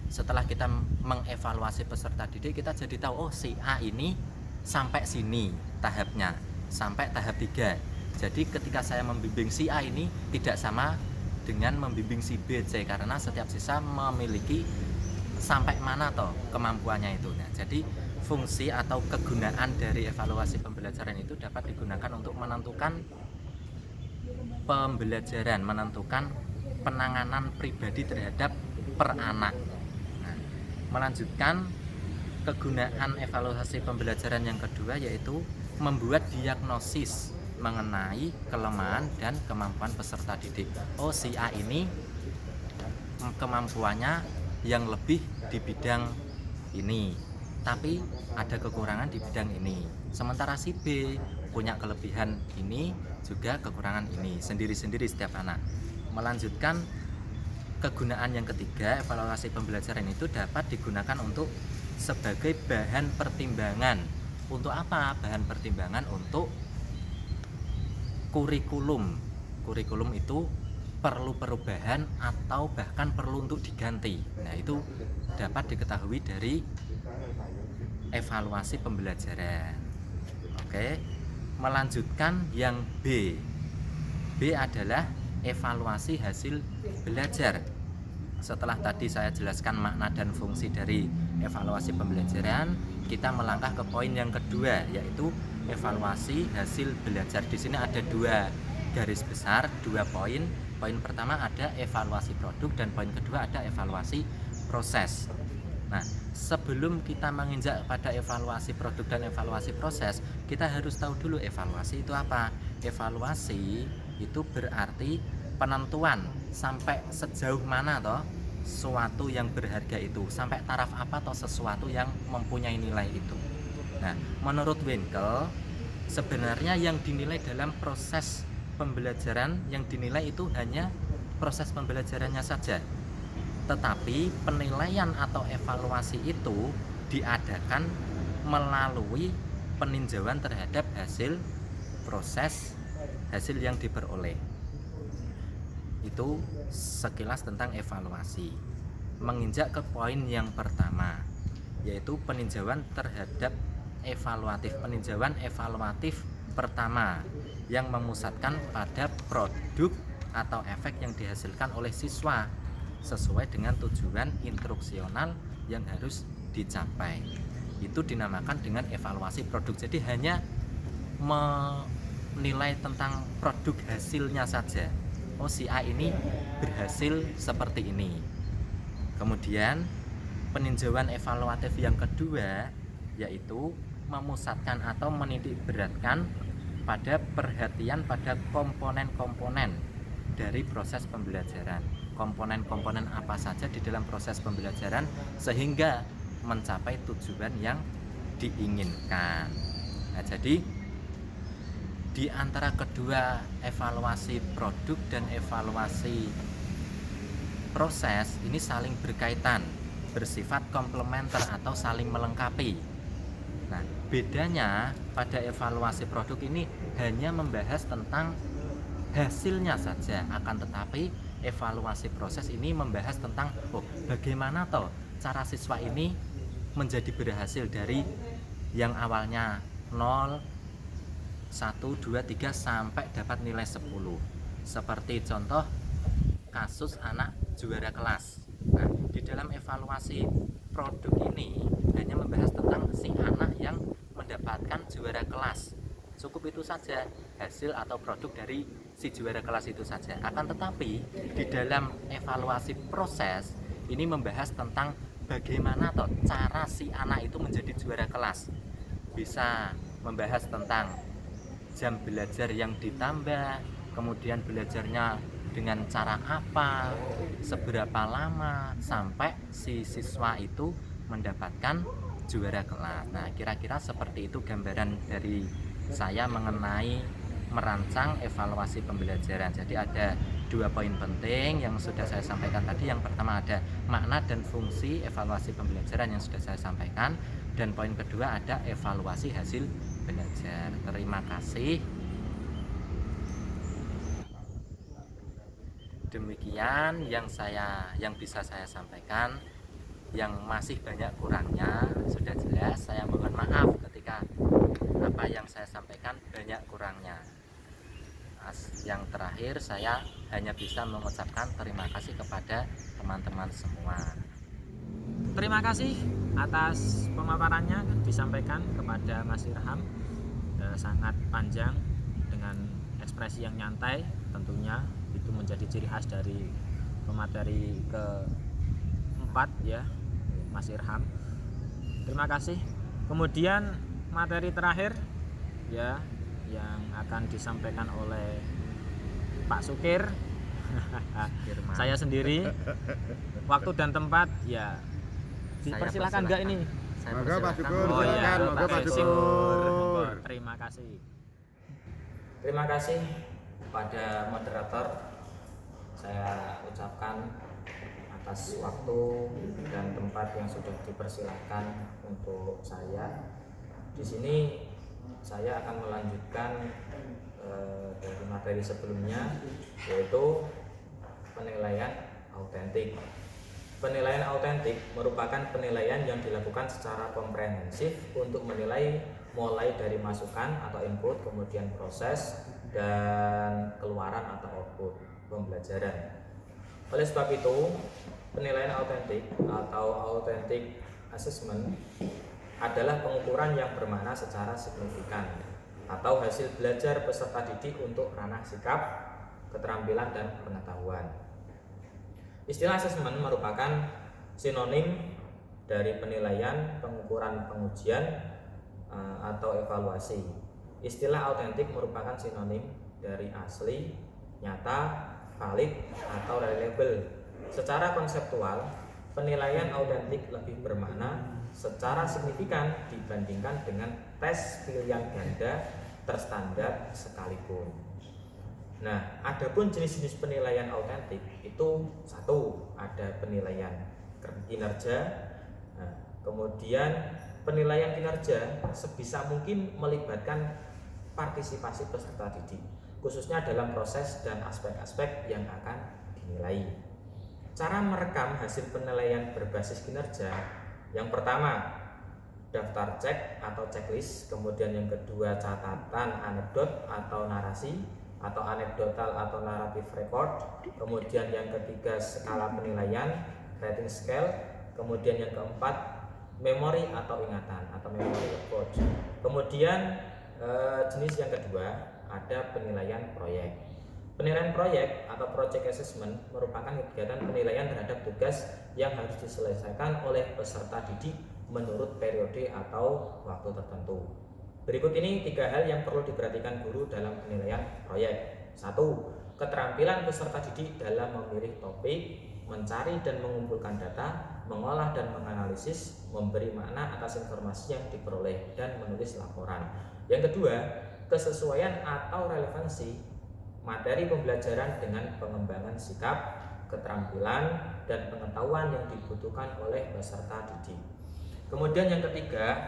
setelah kita mengevaluasi peserta didik, kita jadi tahu, oh si A ini sampai sini tahapnya, sampai tahap 3. Jadi ketika saya membimbing si A ini tidak sama dengan membimbing si B, C, karena setiap siswa memiliki sampai mana toh kemampuannya itu. Nah, jadi fungsi atau kegunaan dari evaluasi pembelajaran itu dapat digunakan untuk menentukan pembelajaran, menentukan penanganan pribadi terhadap per anak. Nah, melanjutkan kegunaan evaluasi pembelajaran yang kedua yaitu membuat diagnosis mengenai kelemahan dan kemampuan peserta didik. Oh, si A ini kemampuannya yang lebih di bidang ini, tapi ada kekurangan di bidang ini. Sementara si B punya kelebihan ini, juga kekurangan ini, sendiri-sendiri setiap anak. Melanjutkan kegunaan yang ketiga, evaluasi pembelajaran itu dapat digunakan untuk sebagai bahan pertimbangan. Untuk apa bahan pertimbangan? Untuk kurikulum. Kurikulum itu perlu perubahan atau bahkan perlu untuk diganti. Nah, itu dapat diketahui dari evaluasi pembelajaran. Oke, melanjutkan yang B. B adalah evaluasi hasil belajar. Setelah tadi saya jelaskan makna dan fungsi dari evaluasi pembelajaran, kita melangkah ke poin yang kedua, yaitu evaluasi hasil belajar. Di sini ada 2 garis besar, 2 poin. Poin pertama ada evaluasi produk dan poin kedua ada evaluasi proses. Nah, sebelum kita menginjak pada evaluasi produk dan evaluasi proses, kita harus tahu dulu evaluasi itu apa. Evaluasi itu berarti penentuan sampai sejauh mana toh suatu yang berharga itu, sampai taraf apa atau sesuatu yang mempunyai nilai itu. Nah, menurut Winkel sebenarnya yang dinilai dalam proses pembelajaran, yang dinilai itu hanya proses pembelajarannya saja. Tetapi penilaian atau evaluasi itu diadakan melalui peninjauan terhadap hasil proses, hasil yang diperoleh. Itu sekilas tentang evaluasi. Menginjak ke poin yang pertama, yaitu peninjauan terhadap evaluatif. Peninjauan evaluatif pertama yang memusatkan pada produk atau efek yang dihasilkan oleh siswa sesuai dengan tujuan instruksional yang harus dicapai. Itu dinamakan dengan evaluasi produk. Jadi hanya menilai tentang produk hasilnya saja. Oh, si A ini berhasil seperti ini. Kemudian peninjauan evaluatif yang kedua yaitu memusatkan atau menitik beratkan pada perhatian pada komponen-komponen dari proses pembelajaran. Komponen-komponen apa saja di dalam proses pembelajaran sehingga mencapai tujuan yang diinginkan. Nah, jadi di antara kedua evaluasi produk dan evaluasi proses ini saling berkaitan, bersifat komplementer atau saling melengkapi. Nah, bedanya pada evaluasi produk ini hanya membahas tentang hasilnya saja, akan tetapi evaluasi proses ini membahas tentang bagaimana toh cara siswa ini menjadi berhasil dari yang awalnya 0, 1, 2, 3 sampai dapat nilai 10. Seperti contoh kasus anak juara kelas. Nah, di dalam evaluasi produk ini hanya membahas tentang si anak yang mendapatkan juara kelas. Cukup itu saja, hasil atau produk dari si juara kelas itu saja. Akan tetapi di dalam evaluasi proses ini membahas tentang bagaimana toh cara si anak itu menjadi juara kelas. Bisa membahas tentang jam belajar yang ditambah, kemudian belajarnya dengan cara apa, seberapa lama sampai si siswa itu mendapatkan juara kelas. Nah, kira-kira seperti itu gambaran dari saya mengenai merancang evaluasi pembelajaran. Jadi ada 2 poin penting yang sudah saya sampaikan tadi. Yang pertama ada makna dan fungsi evaluasi pembelajaran yang sudah saya sampaikan, dan poin kedua ada evaluasi hasil belajar. Terima kasih. Demikian yang bisa saya sampaikan. Yang masih banyak kurangnya sudah jelas, saya mohon maaf ketika apa yang saya sampaikan banyak kurangnya. Yang terakhir, saya hanya bisa mengucapkan terima kasih kepada teman-teman semua. Terima kasih atas pemaparannya disampaikan kepada Mas Irham, sangat panjang dengan ekspresi yang nyantai. Tentunya itu menjadi ciri khas dari pemateri keempat ya, Mas Irham. Terima kasih. Kemudian materi terakhir ya yang akan disampaikan oleh Pak Sukir. Saya sendiri. Waktu dan tempat ya dipersilakan enggak ini? Monggo Pak Syukur, Oh iya, silakan. Monggo Pak Syukur. Terima kasih. Terima kasih pada moderator. Saya ucapkan atas waktu dan tempat yang sudah dipersilahkan untuk saya. Di sini saya akan melanjutkan dari materi sebelumnya, yaitu penilaian autentik. Penilaian autentik merupakan penilaian yang dilakukan secara komprehensif untuk menilai mulai dari masukan atau input, kemudian proses, dan keluaran atau output pembelajaran. Oleh sebab itu, penilaian autentik atau authentic assessment adalah pengukuran yang bermakna secara signifikan atau hasil belajar peserta didik untuk ranah sikap, keterampilan, dan pengetahuan. Istilah asesmen merupakan sinonim dari penilaian, pengukuran, pengujian, atau evaluasi. Istilah autentik merupakan sinonim dari asli, nyata, valid, atau reliable. Secara konseptual, penilaian autentik lebih bermakna secara signifikan dibandingkan dengan tes pilihan ganda terstandar sekalipun. Nah, adapun jenis-jenis penilaian autentik itu satu, ada penilaian kinerja. Nah, kemudian penilaian kinerja sebisa mungkin melibatkan partisipasi peserta didik, khususnya dalam proses dan aspek-aspek yang akan dinilai. Cara merekam hasil penilaian berbasis kinerja, yang pertama daftar cek atau checklist, kemudian yang kedua catatan anekdot atau narasi atau anekdotal atau naratif record, kemudian yang ketiga skala penilaian rating scale, kemudian yang keempat memori atau ingatan atau memory approach. Kemudian jenis yang kedua ada penilaian proyek. Penilaian proyek atau project assessment merupakan kegiatan penilaian terhadap tugas yang harus diselesaikan oleh peserta didik menurut periode atau waktu tertentu. Berikut ini 3 hal yang perlu diperhatikan guru dalam penilaian proyek. 1. Keterampilan peserta didik dalam memilih topik, mencari dan mengumpulkan data, mengolah dan menganalisis, memberi makna atas informasi yang diperoleh, dan menulis laporan. Yang kedua, kesesuaian atau relevansi materi pembelajaran dengan pengembangan sikap, keterampilan, dan pengetahuan yang dibutuhkan oleh peserta didik. Kemudian yang ketiga,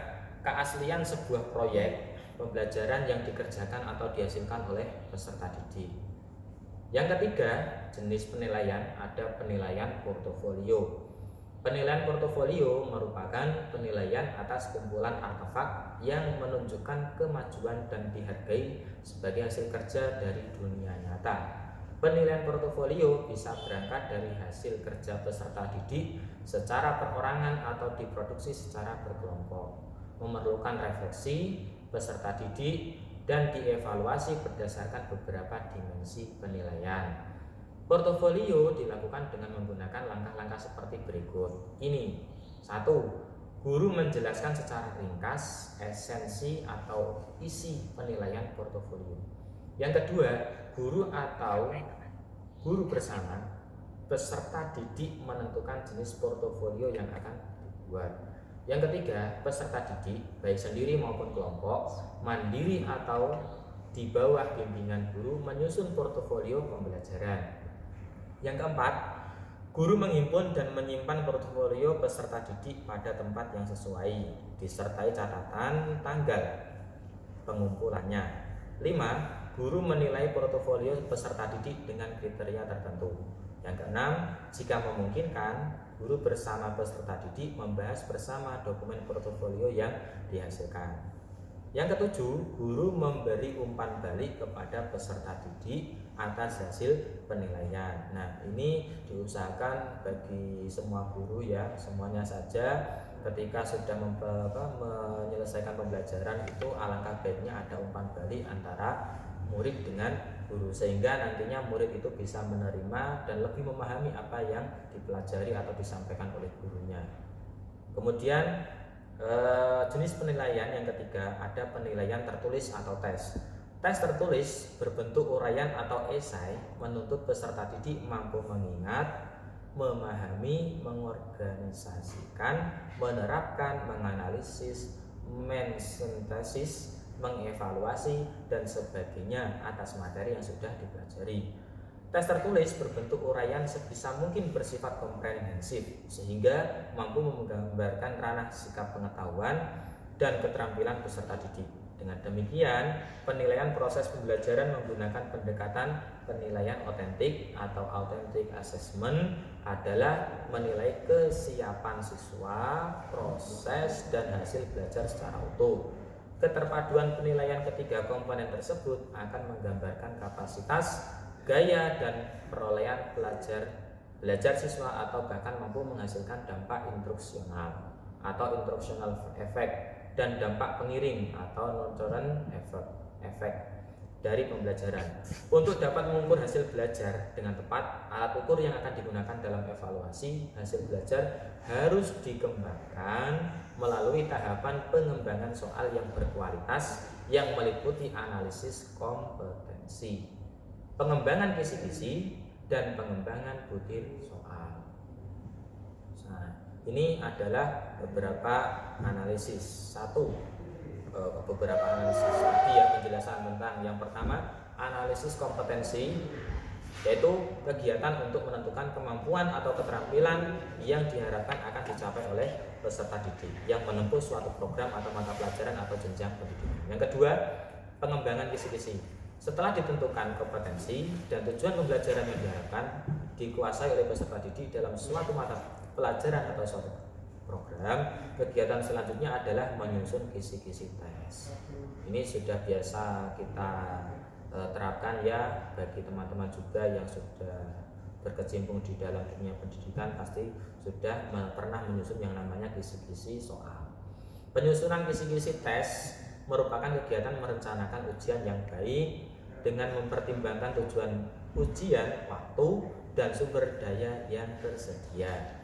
keaslian sebuah proyek pembelajaran yang dikerjakan atau dihasilkan oleh peserta didik. Yang ketiga, jenis penilaian ada penilaian portofolio. Penilaian portofolio merupakan penilaian atas kumpulan artefak yang menunjukkan kemajuan dan dihargai sebagai hasil kerja dari dunia nyata. Penilaian portofolio bisa berangkat dari hasil kerja peserta didik secara perorangan atau diproduksi secara berkelompok, memerlukan refleksi peserta didik dan dievaluasi berdasarkan beberapa dimensi penilaian. Portofolio dilakukan dengan menggunakan langkah-langkah seperti berikut. Ini 1. Guru menjelaskan secara ringkas esensi atau isi penilaian portofolio. Yang kedua, guru atau guru bersama peserta didik menentukan jenis portofolio yang akan dibuat. Yang ketiga, peserta didik baik sendiri maupun kelompok, mandiri atau di bawah bimbingan guru menyusun portofolio pembelajaran. Yang keempat, guru menghimpun dan menyimpan portofolio peserta didik pada tempat yang sesuai, disertai catatan tanggal pengumpulannya. 5. Guru menilai portofolio peserta didik dengan kriteria tertentu. Yang keenam, jika memungkinkan, guru bersama peserta didik membahas bersama dokumen portofolio yang dihasilkan. Yang ketujuh, guru memberi umpan balik kepada peserta didik atas hasil penilaian. Nah, ini diusahakan bagi semua guru ya, semuanya saja ketika sudah menyelesaikan pembelajaran itu alangkah baiknya ada umpan balik antara murid dengan guru, sehingga nantinya murid itu bisa menerima dan lebih memahami apa yang dipelajari atau disampaikan oleh gurunya. Kemudian jenis penilaian yang ketiga ada penilaian tertulis atau tes. Tes tertulis berbentuk uraian atau esai menuntut peserta didik mampu mengingat, memahami, mengorganisasikan, menerapkan, menganalisis, mensintesis, mengevaluasi, dan sebagainya atas materi yang sudah dipelajari. Tes tertulis berbentuk uraian sebisa mungkin bersifat komprehensif sehingga mampu menggambarkan ranah sikap pengetahuan dan keterampilan peserta didik. Dengan demikian, penilaian proses pembelajaran menggunakan pendekatan penilaian otentik atau authentic assessment adalah menilai kesiapan siswa, proses, dan hasil belajar secara utuh. Keterpaduan penilaian ketiga komponen tersebut akan menggambarkan kapasitas, gaya, dan perolehan belajar siswa atau bahkan mampu menghasilkan dampak instruksional atau instruksional efek dan dampak pengiring atau nontoran efek dari pembelajaran. Untuk dapat mengukur hasil belajar dengan tepat, alat ukur yang akan digunakan dalam evaluasi hasil belajar harus dikembangkan melalui tahapan pengembangan soal yang berkualitas yang meliputi analisis kompetensi. pengembangan kisi-kisi, dan pengembangan butir soal. Nah, ini adalah beberapa analisis. Beberapa analisis tadi ya, penjelasan tentang yang pertama analisis kompetensi, yaitu kegiatan untuk menentukan kemampuan atau keterampilan yang diharapkan akan dicapai oleh peserta didik yang menempuh suatu program atau mata pelajaran atau jenjang pendidikan. Yang kedua, pengembangan kisi-kisi. Setelah ditentukan kompetensi dan tujuan pembelajaran yang diharapkan dikuasai oleh peserta didik dalam suatu mata pelajaran atau suatu program, kegiatan selanjutnya adalah menyusun kisi-kisi tes. Ini sudah biasa kita terapkan ya, bagi teman-teman juga yang sudah berkecimpung di dalam dunia pendidikan pasti sudah pernah menyusun yang namanya kisi-kisi soal. Penyusunan kisi-kisi tes merupakan kegiatan merencanakan ujian yang baik dengan mempertimbangkan tujuan ujian, waktu, dan sumber daya yang tersedia.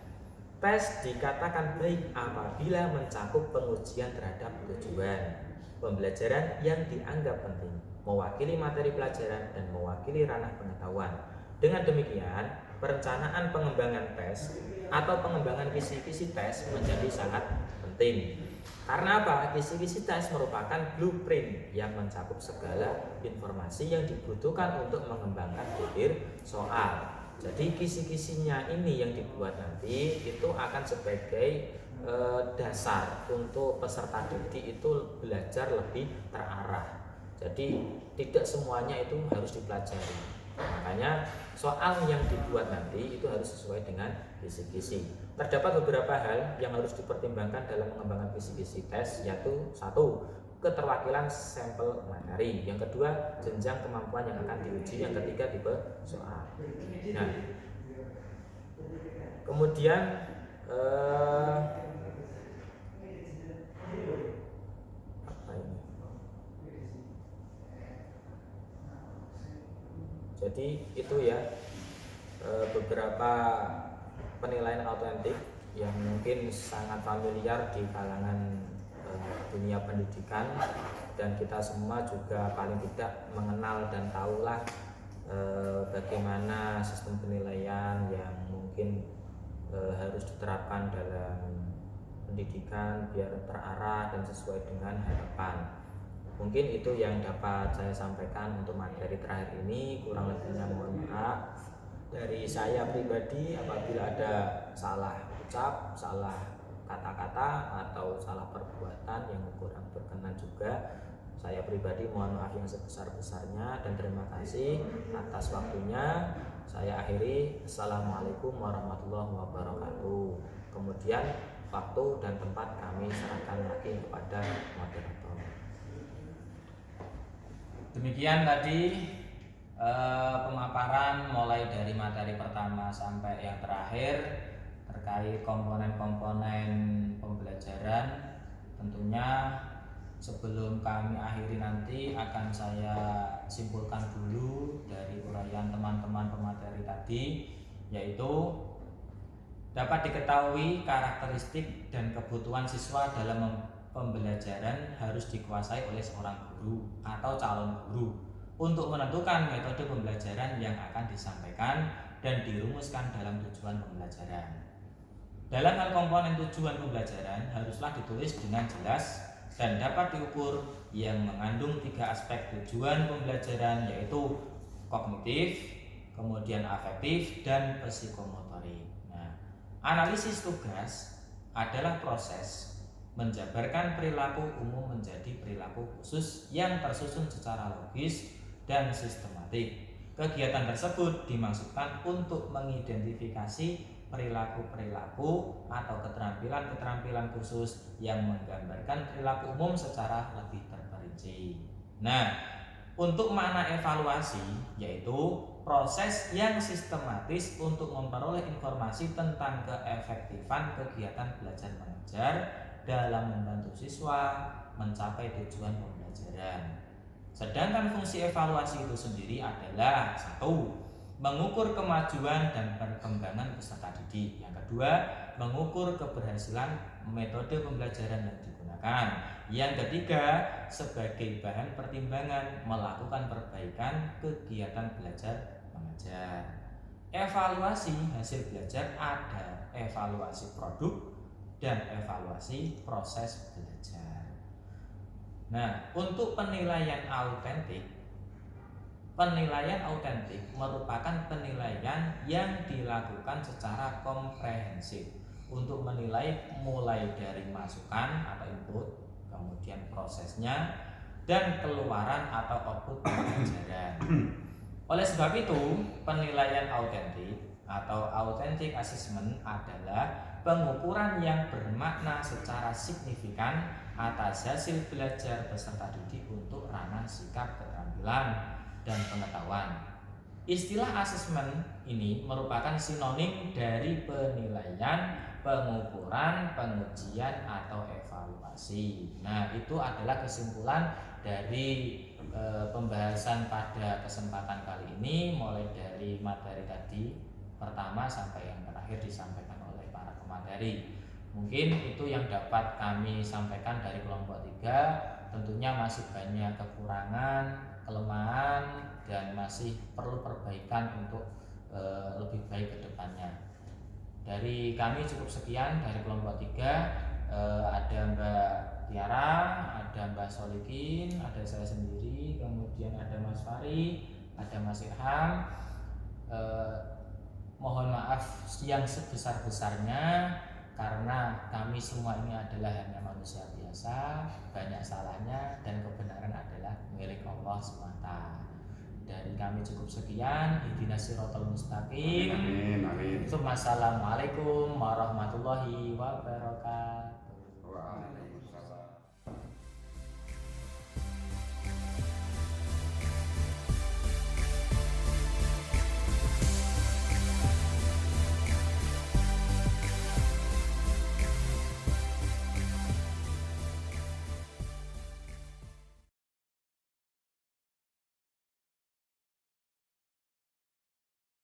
Tes dikatakan baik apabila mencakup pengujian terhadap tujuan pembelajaran yang dianggap penting, mewakili materi pelajaran, dan mewakili ranah pengetahuan. Dengan demikian, perencanaan pengembangan tes atau pengembangan kisi-kisi tes menjadi sangat penting. Karena apa? Kisi-kisi tes merupakan blueprint yang mencakup segala informasi yang dibutuhkan untuk mengembangkan butir soal. Jadi kisi-kisinya ini yang dibuat nanti itu akan sebagai dasar untuk peserta didik itu belajar lebih terarah. Jadi tidak semuanya itu harus dipelajari. Makanya soal yang dibuat nanti itu harus sesuai dengan kisi-kisi. Terdapat beberapa hal yang harus dipertimbangkan dalam mengembangkan kisi-kisi tes, yaitu satu, keterwakilan sampel materi. Yang kedua, jenjang kemampuan yang akan diuji. Yang ketiga, tipe soal. Nah, kemudian apa ini? Jadi itu ya beberapa penilaian autentik yang mungkin sangat familiar di kalangan dunia pendidikan, dan kita semua juga paling tidak mengenal dan tahulah bagaimana sistem penilaian yang mungkin harus diterapkan dalam pendidikan biar terarah dan sesuai dengan harapan. Mungkin itu yang dapat saya sampaikan untuk materi terakhir ini. Kurang lebihnya mohon maaf dari saya pribadi apabila ada salah ucap, salah kata-kata, atau salah perbuatan yang kurang berkenan juga. Saya pribadi mohon maaf yang sebesar-besarnya dan terima kasih atas waktunya. Saya akhiri. Assalamualaikum warahmatullahi wabarakatuh. Kemudian waktu dan tempat kami serahkan lagi kepada moderator. Demikian tadi pemaparan mulai dari materi pertama sampai yang terakhir terkait komponen-komponen pembelajaran. Tentunya sebelum kami akhiri nanti akan saya simpulkan dulu dari uraian teman-teman pemateri tadi, yaitu dapat diketahui karakteristik dan kebutuhan siswa dalam pembelajaran harus dikuasai oleh seorang guru atau calon guru untuk menentukan metode pembelajaran yang akan disampaikan dan dirumuskan dalam tujuan pembelajaran. Dalam hal komponen tujuan pembelajaran haruslah ditulis dengan jelas dan dapat diukur, yang mengandung 3 aspek tujuan pembelajaran, yaitu kognitif, kemudian afektif, dan psikomotorik. Nah, analisis tugas adalah proses menjabarkan perilaku umum menjadi perilaku khusus yang tersusun secara logis dan sistematik. Kegiatan tersebut dimaksudkan untuk mengidentifikasi perilaku-perilaku atau keterampilan-keterampilan khusus yang menggambarkan perilaku umum secara lebih terperinci. Nah, untuk makna evaluasi yaitu proses yang sistematis untuk memperoleh informasi tentang keefektifan kegiatan belajar mengajar dalam membantu siswa mencapai tujuan pembelajaran. Sedangkan fungsi evaluasi itu sendiri adalah 1. mengukur kemajuan dan perkembangan peserta didik. Yang kedua, mengukur keberhasilan metode pembelajaran yang digunakan. Yang ketiga, sebagai bahan pertimbangan melakukan perbaikan kegiatan belajar mengajar. Evaluasi hasil belajar ada evaluasi produk dan evaluasi proses belajar. Nah, untuk penilaian autentik merupakan penilaian yang dilakukan secara komprehensif untuk menilai mulai dari masukan atau input, kemudian prosesnya, dan keluaran atau output pembelajaran. Oleh sebab itu, penilaian autentik atau authentic assessment adalah pengukuran yang bermakna secara signifikan atas hasil belajar peserta didik untuk ranah sikap, keterampilan, dan pengetahuan. Istilah asesmen ini merupakan sinonim dari penilaian, pengukuran, pengujian, atau evaluasi. Nah, itu adalah kesimpulan dari pembahasan pada kesempatan kali ini, mulai dari materi tadi pertama sampai yang terakhir disampaikan oleh para pemateri. Mungkin itu yang dapat kami sampaikan dari kelompok 3. Tentunya masih banyak kekurangan, kelemahan, dan masih perlu perbaikan untuk lebih baik ke depannya. Dari kami cukup sekian dari kelompok 3. Ada Mbak Tiara, ada Mbak Solikin, ada saya sendiri, kemudian ada Mas Fari, ada Mas Irham. Mohon maaf yang sebesar-besarnya karena kami semua ini adalah hanya manusia biasa, banyak salahnya, dan kebenaran adalah milik Allah SWT. Dari kami cukup sekian. Ihdinas siratal mustaqim. Amin. Assalamualaikum warahmatullahi wabarakatuh.